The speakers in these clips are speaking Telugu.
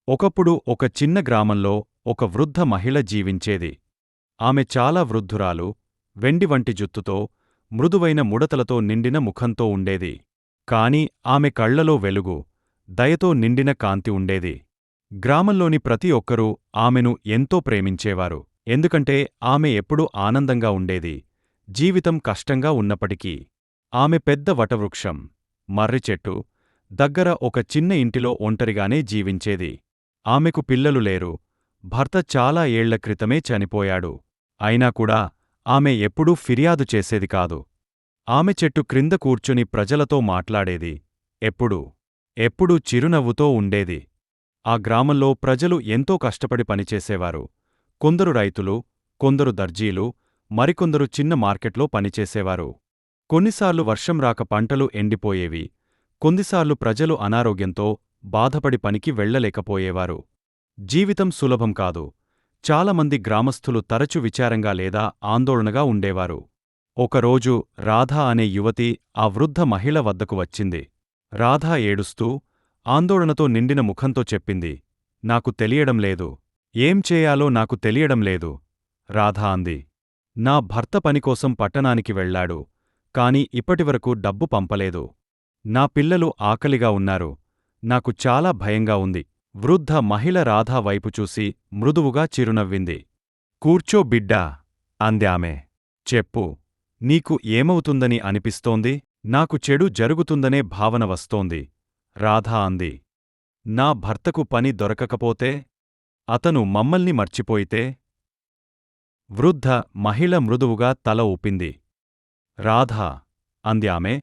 ఒకప్పుడు ఒక చిన్న గ్రామంలో ఒక వృద్ధ మహిళ జీవించేది. ఆమె చాలా వృద్ధురాలు, వెండి వంటి జుత్తుతో, మృదువైన ముడతలతో నిండిన ముఖంతో ఉండేది. కాని ఆమె కళ్లలో వెలుగు, దయతో నిండిన కాంతి ఉండేది. గ్రామంలోని ప్రతి ఒక్కరూ ఆమెను ఎంతో ప్రేమించేవారు. ఎందుకంటే ఆమె ఎప్పుడూ ఆనందంగా ఉండేది, జీవితం కష్టంగా ఉన్నప్పటికీ. ఆమె పెద్ద వటవృక్షం, మర్రిచెట్టు దగ్గర ఒక చిన్న ఇంటిలో ఒంటరిగానే జీవించేది. ఆమెకు పిల్లలు లేరు, భర్త చాలా ఏళ్ల క్రితమే చనిపోయాడు. అయినా కూడా ఆమె ఎప్పుడూ ఫిర్యాదు చేసేది కాదు. ఆమె చెట్టు క్రింద కూర్చుని ప్రజలతో మాట్లాడేది, ఎప్పుడూ చిరునవ్వుతో ఉండేది. ఆ గ్రామంలో ప్రజలు ఎంతో కష్టపడి పనిచేసేవారు. కొందరు రైతులు, కొందరు దర్జీలు, మరికొందరు చిన్న మార్కెట్లో పనిచేసేవారు. కొన్నిసార్లు వర్షం రాక పంటలు ఎండిపోయేవి, కొన్నిసార్లు ప్రజలు అనారోగ్యంతో బాధపడి పనికి వెళ్లలేకపోయేవారు. జీవితం సులభం కాదు. చాలామంది గ్రామస్థులు తరచు విచారంగా లేదా ఆందోళనగా ఉండేవారు. ఒకరోజు రాధ అనే యువతి ఆ వృద్ధ మహిళ వద్దకు వచ్చింది. రాధ ఏడుస్తూ, ఆందోళనతో నిండిన ముఖంతో చెప్పింది, నాకు తెలియడం లేదు. ఏం చేయాలో నాకు తెలియడం లేదు. రాధ అంది, నా భర్త పనికోసం పట్టణానికి వెళ్లాడు, కాని ఇప్పటివరకు డబ్బు పంపలేదు. నా పిల్లలు ఆకలిగా ఉన్నారు, నాకు చాలా భయంగా ఉంది. వృద్ధ మహిళ రాధ వైపు చూసి మృదువుగా చిరునవ్వింది. కూర్చో బిడ్డా, అందామె. చెప్పు, నీకు ఏమవుతుందని అనిపిస్తోంది? నాకు చెడు జరుగుతుందనే భావన వస్తోంది, రాధ అంది. నా భర్తకు పని దొరకకపోతే? అతను మమ్మల్ని మర్చిపోయితే? వృద్ధ మహిళ మృదువుగా తల ఊపింది. రాధా, అంది ఆమె,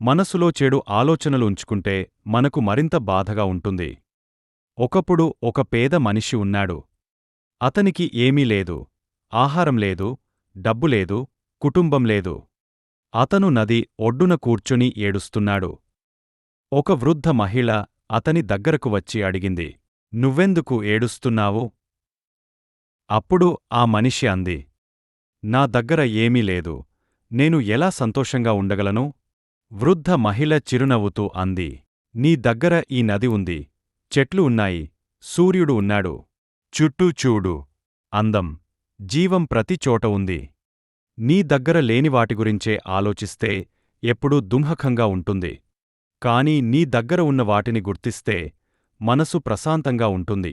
మనసులో చెడు ఆలోచనలు ఉంచుకుంటే మనకు మరింత బాధగా ఉంటుంది. ఒకప్పుడు ఒక పేద మనిషి ఉన్నాడు. అతనికి ఏమీ లేదు, ఆహారం లేదు, డబ్బు లేదు, కుటుంబం లేదు. అతను నది ఒడ్డున కూర్చొని ఏడుస్తున్నాడు. ఒక వృద్ధ మహిళ అతని దగ్గరకు వచ్చి అడిగింది, నువ్వెందుకు ఏడుస్తున్నావు? అప్పుడు ఆ మనిషి అంది, నా దగ్గర ఏమీ లేదు, నేను ఎలా సంతోషంగా ఉండగలను? వృద్ధ మహిళ చిరునవ్వుతూ అంది, నీ దగ్గర ఈ నది ఉంది, చెట్లు ఉన్నాయి, సూర్యుడు ఉన్నాడు. చుట్టూ చూడు, అందం, జీవం ప్రతి చోట ఉంది. నీ దగ్గర లేని వాటి గురించే ఆలోచిస్తే ఎప్పుడూ దుమ్హకంగా ఉంటుంది. కాని నీ దగ్గర ఉన్న వాటిని గుర్తిస్తే మనసు ప్రశాంతంగా ఉంటుంది.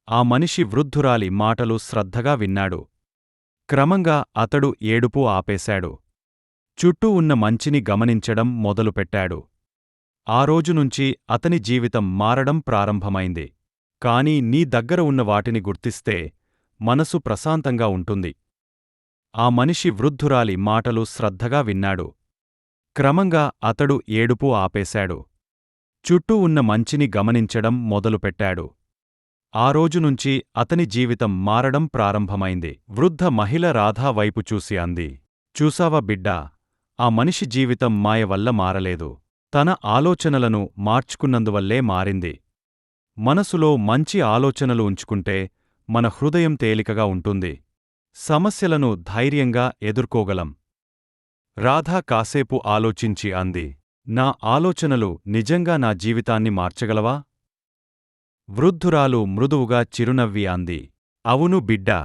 ఆ మనిషి వృద్ధురాలి మాటలు శ్రద్ధగా విన్నాడు. క్రమంగా అతడు ఏడుపు ఆపేశాడు. చుట్టూ ఉన్న మంచిని గమనించడం మొదలుపెట్టాడు. ఆ రోజునుంచి అతని జీవితం మారడం ప్రారంభమైంది. కాని నీ దగ్గర ఉన్న వాటిని గుర్తిస్తే మనసు ప్రశాంతంగా ఉంటుంది. ఆ మనిషి వృద్ధురాలి మాటలు శ్రద్ధగా విన్నాడు. క్రమంగా అతడు ఏడుపు ఆపేశాడు. చుట్టూ ఉన్న మంచిని గమనించడం మొదలుపెట్టాడు. ఆ రోజునుంచి అతని జీవితం మారడం ప్రారంభమైంది. వృద్ధ మహిళ రాధా వైపు చూసి అంది, చూసావా బిడ్డా, ఆ మనిషి జీవితం మాయ వల్ల మారలేదు, తన ఆలోచనలను మార్చుకున్నందువల్లే మారింది. మనసులో మంచి ఆలోచనలు ఉంచుకుంటే మన హృదయం తేలికగా ఉంటుంది. సమస్యలను ధైర్యంగా ఎదుర్కోగలం. రాధ కాసేపు ఆలోచించి అంది, నా ఆలోచనలు నిజంగా నా జీవితాన్ని మార్చగలవా? వృద్ధురాలు మృదువుగా చిరునవ్వి అంది, అవును బిడ్డా.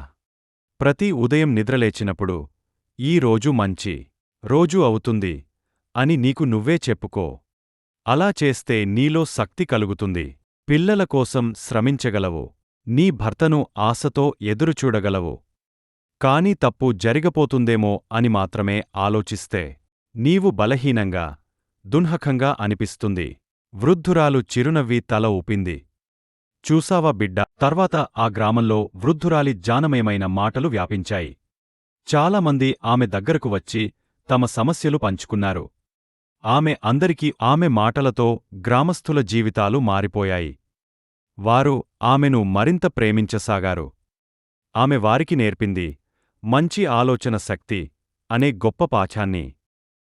ప్రతి ఉదయం నిద్రలేచినప్పుడు ఈ రోజు మంచి రోజు అవుతుంది అని నీకు నువ్వే చెప్పుకో. అలా చేస్తే నీలో శక్తి కలుగుతుంది. పిల్లల కోసం శ్రమించగలవు. నీ భర్తను ఆశతో ఎదురుచూడగలవు. కాని తప్పు జరిగపోతుందేమో అని మాత్రమే ఆలోచిస్తే నీవు బలహీనంగా, దున్హకంగా అనిపిస్తుంది. వృద్ధురాలు చిరునవ్వి తల ఊపింది. చూసావా బిడ్డా. తర్వాత ఆ గ్రామంలో వృద్ధురాలి జానమయమైన మాటలు వ్యాపించాయి. చాలామంది ఆమె దగ్గరకు వచ్చి తమ సమస్యలు పంచుకున్నారు. ఆమె మాటలతో గ్రామస్థుల జీవితాలు మారిపోయాయి. వారు ఆమెను మరింత ప్రేమించసాగారు. ఆమె వారికి నేర్పింది మంచి ఆలోచన శక్తి అనే గొప్ప పాఠాన్ని.